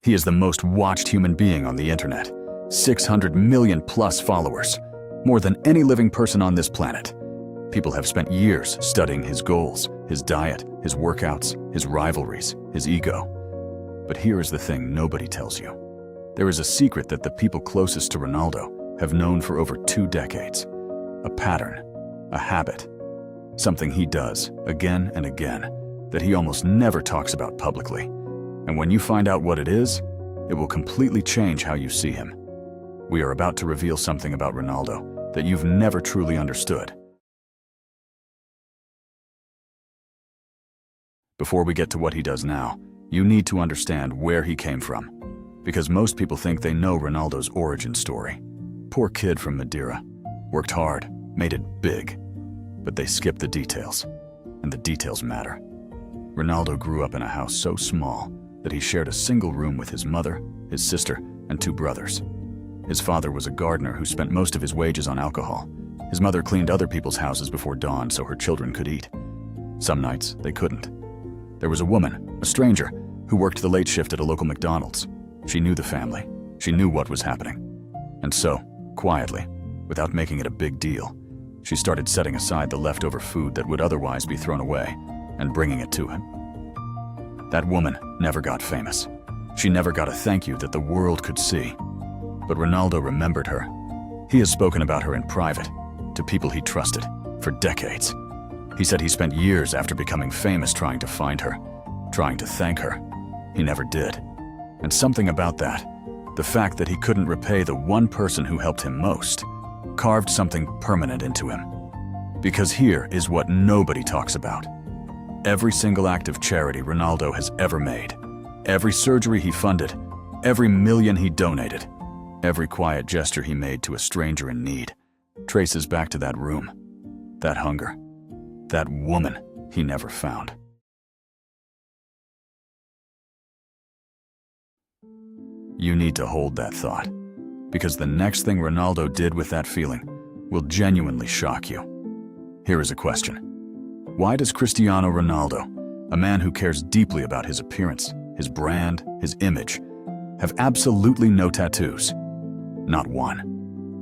He is the most watched human being on the internet. 600 million plus followers. More than any living person on this planet. People have spent years studying his goals, his diet, his workouts, his rivalries, his ego. But here is the thing nobody tells you. There is a secret that the people closest to Ronaldo have known for over 2 decades. A pattern, a habit. Something he does again and again that he almost never talks about publicly. And when you find out what it is, it will completely change how you see him. We are about to reveal something about Ronaldo that you've never truly understood. Before we get to what he does now, you need to understand where he came from. Because most people think they know Ronaldo's origin story. Poor kid from Madeira. Worked hard, made it big. But they skip the details. And the details matter. Ronaldo grew up in a house so small that he shared a single room with his mother, his sister, and 2 brothers. His father was a gardener who spent most of his wages on alcohol. His mother cleaned other people's houses before dawn so her children could eat. Some nights, they couldn't. There was a woman, a stranger, who worked the late shift at a local McDonald's. She knew the family. She knew what was happening. And so, quietly, without making it a big deal, she started setting aside the leftover food that would otherwise be thrown away and bringing it to him. That woman never got famous. She never got a thank you that the world could see. But Ronaldo remembered her. He has spoken about her in private, to people he trusted, for decades. He said he spent years after becoming famous trying to find her, trying to thank her. He never did. And something about that, the fact that he couldn't repay the one person who helped him most, carved something permanent into him. Because here is what nobody talks about. Every single act of charity Ronaldo has ever made, every surgery he funded, every million he donated, every quiet gesture he made to a stranger in need, traces back to that room, that hunger, that woman he never found. You need to hold that thought, because the next thing Ronaldo did with that feeling will genuinely shock you. Here is a question. Why does Cristiano Ronaldo, a man who cares deeply about his appearance, his brand, his image, have absolutely no tattoos? Not one.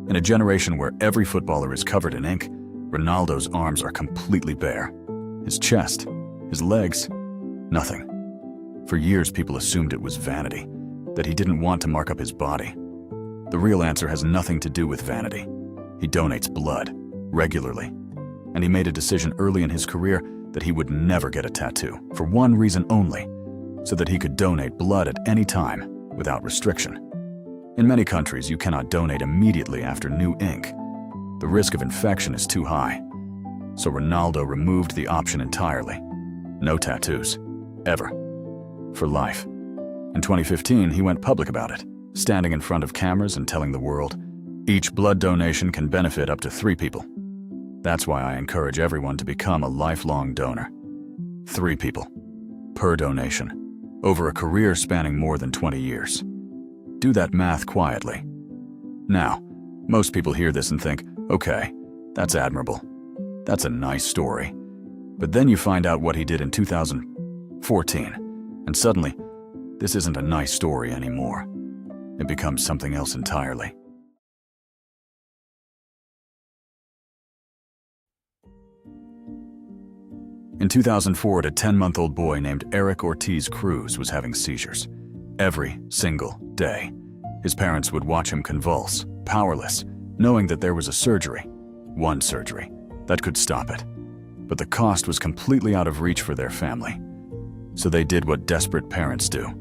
In a generation where every footballer is covered in ink, Ronaldo's arms are completely bare. His chest, his legs, nothing. For years, people assumed it was vanity, that he didn't want to mark up his body. The real answer has nothing to do with vanity. He donates blood, regularly. And he made a decision early in his career that he would never get a tattoo, for one reason only, so that he could donate blood at any time, without restriction. In many countries, you cannot donate immediately after new ink. The risk of infection is too high. So Ronaldo removed the option entirely. No tattoos. Ever. For life. In 2015, he went public about it, standing in front of cameras and telling the world, each blood donation can benefit up to 3 people. That's why I encourage everyone to become a lifelong donor. 3 people. Per donation. Over a career spanning more than 20 years. Do that math quietly. Now, most people hear this and think, okay, that's admirable. That's a nice story. But then you find out what he did in 2014, and suddenly, this isn't a nice story anymore. It becomes something else entirely. In 2004, a 10-month-old boy named Eric Ortiz Cruz was having seizures. Every single day. His parents would watch him convulse, powerless, knowing that there was a surgery, one surgery, that could stop it. But the cost was completely out of reach for their family. So they did what desperate parents do.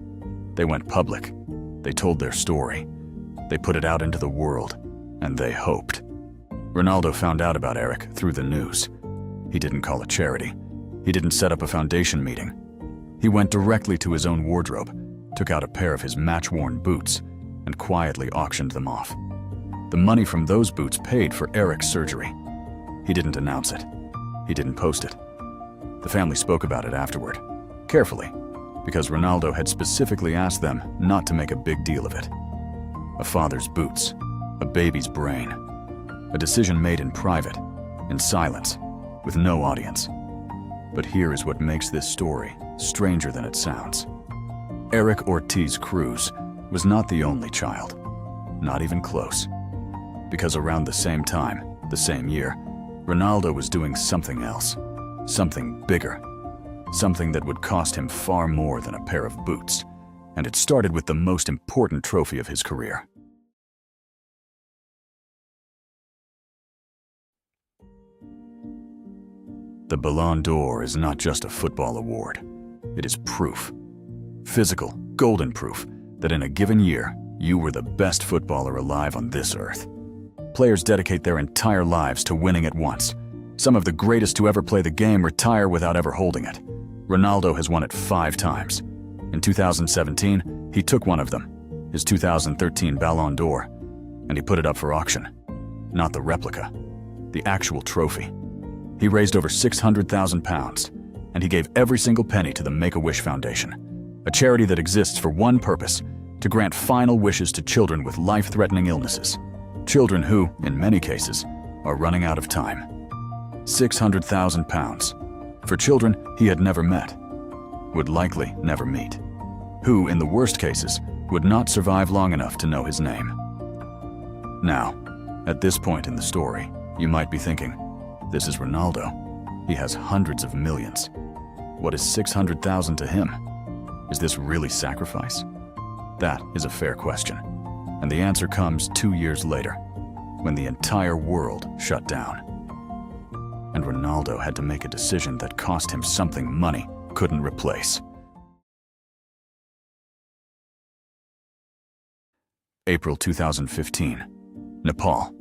They went public. They told their story. They put it out into the world, and they hoped. Ronaldo found out about Eric through the news. He didn't call a charity. He didn't set up a foundation meeting. He went directly to his own wardrobe, took out a pair of his match-worn boots, and quietly auctioned them off. The money from those boots paid for Eric's surgery. He didn't announce it. He didn't post it. The family spoke about it afterward, carefully, because Ronaldo had specifically asked them not to make a big deal of it. A father's boots, a baby's brain, a decision made in private, in silence, with no audience. But here is what makes this story stranger than it sounds. Eric Ortiz Cruz was not the only child, not even close. Because around the same time, the same year, Ronaldo was doing something else, something bigger, something that would cost him far more than a pair of boots, and it started with the most important trophy of his career. The Ballon d'Or is not just a football award. It is proof, physical, golden proof, that in a given year, you were the best footballer alive on this earth. Players dedicate their entire lives to winning at once. Some of the greatest to ever play the game retire without ever holding it. Ronaldo has won it 5 times. In 2017, he took one of them, his 2013 Ballon d'Or, and he put it up for auction. Not the replica, the actual trophy. He raised over £600,000, and he gave every single penny to the Make-A-Wish Foundation, a charity that exists for one purpose: to grant final wishes to children with life-threatening illnesses. Children who, in many cases, are running out of time. £600,000 for children he had never met, would likely never meet, who, in the worst cases, would not survive long enough to know his name. Now, at this point in the story, you might be thinking, this is Ronaldo. He has hundreds of millions. What is 600,000 to him? Is this really sacrifice? That is a fair question. And the answer comes 2 years later, when the entire world shut down. And Ronaldo had to make a decision that cost him something money couldn't replace. April 2015, Nepal.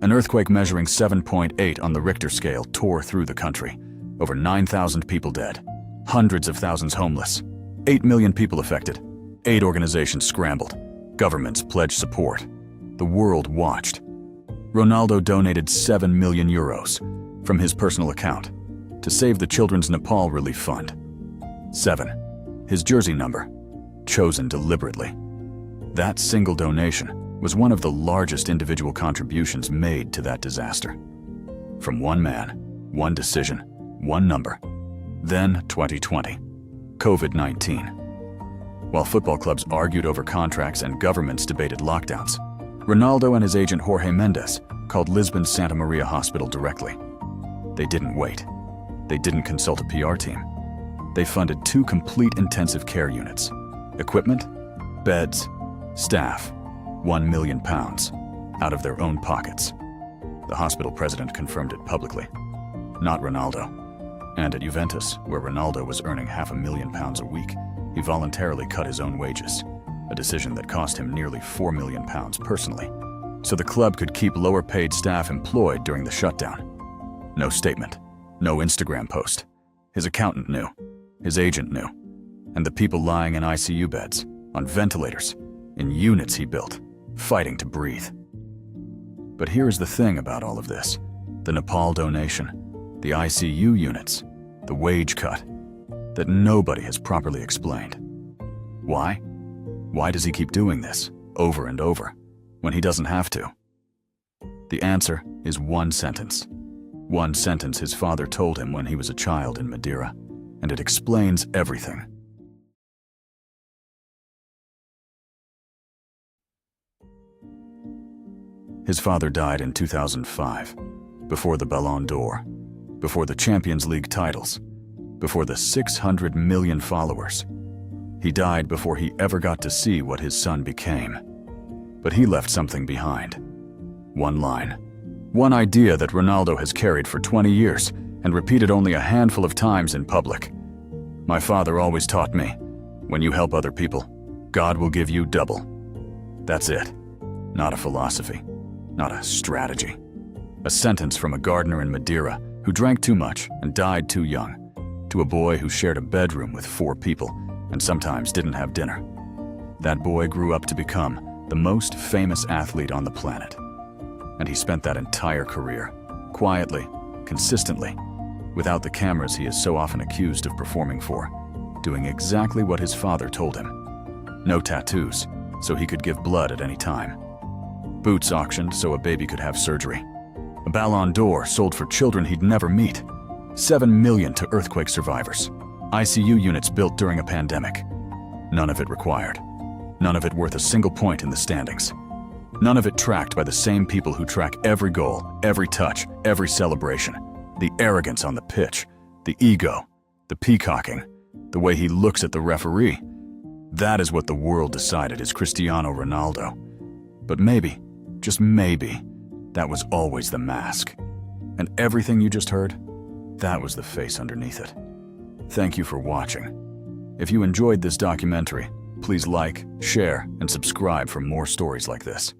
An earthquake measuring 7.8 on the Richter scale tore through the country. Over 9,000 people dead, hundreds of thousands homeless, 8 million people affected. Aid organizations scrambled. Governments pledged support. The world watched. Ronaldo donated €7 million from his personal account to save the Children's Nepal Relief Fund. 7. His jersey number, chosen deliberately. That single donation was one of the largest individual contributions made to that disaster. From one man, one decision, one number. Then 2020, COVID-19. While football clubs argued over contracts and governments debated lockdowns, Ronaldo and his agent Jorge Mendes called Lisbon's Santa Maria Hospital directly. They didn't wait. They didn't consult a PR team. They funded 2 complete intensive care units. Equipment, beds, staff, £1 million out of their own pockets. The hospital president confirmed it publicly. Not Ronaldo. And at Juventus, where Ronaldo was earning £500,000 a week, he voluntarily cut his own wages, a decision that cost him nearly £4 million personally, so the club could keep lower-paid staff employed during the shutdown. No statement, no Instagram post. His accountant knew, his agent knew, and the people lying in ICU beds, on ventilators, in units he built, fighting to breathe. But here's the thing about all of this: the Nepal donation, the ICU units, the wage cut, that nobody has properly explained. Why? Why does he keep doing this, over and over, when he doesn't have to? The answer is one sentence. One sentence his father told him when he was a child in Madeira, and it explains everything. His father died in 2005, before the Ballon d'Or, before the Champions League titles, before the 600 million followers. He died before he ever got to see what his son became. But he left something behind. One line. One idea that Ronaldo has carried for 20 years and repeated only a handful of times in public. My father always taught me, when you help other people, God will give you double. That's it. Not a philosophy. Not a strategy. A sentence from a gardener in Madeira who drank too much and died too young, to a boy who shared a bedroom with 4 people and sometimes didn't have dinner. That boy grew up to become the most famous athlete on the planet. And he spent that entire career, quietly, consistently, without the cameras he is so often accused of performing for, doing exactly what his father told him. No tattoos, so he could give blood at any time. Boots auctioned so a baby could have surgery. A Ballon d'Or sold for children he'd never meet. 7 million to earthquake survivors. ICU units built during a pandemic. None of it required. None of it worth a single point in the standings. None of it tracked by the same people who track every goal, every touch, every celebration. The arrogance on the pitch, the ego, the peacocking, the way he looks at the referee. That is what the world decided is Cristiano Ronaldo. But maybe, just maybe, that was always the mask. And everything you just heard, that was the face underneath it. Thank you for watching. If you enjoyed this documentary, please like, share, and subscribe for more stories like this.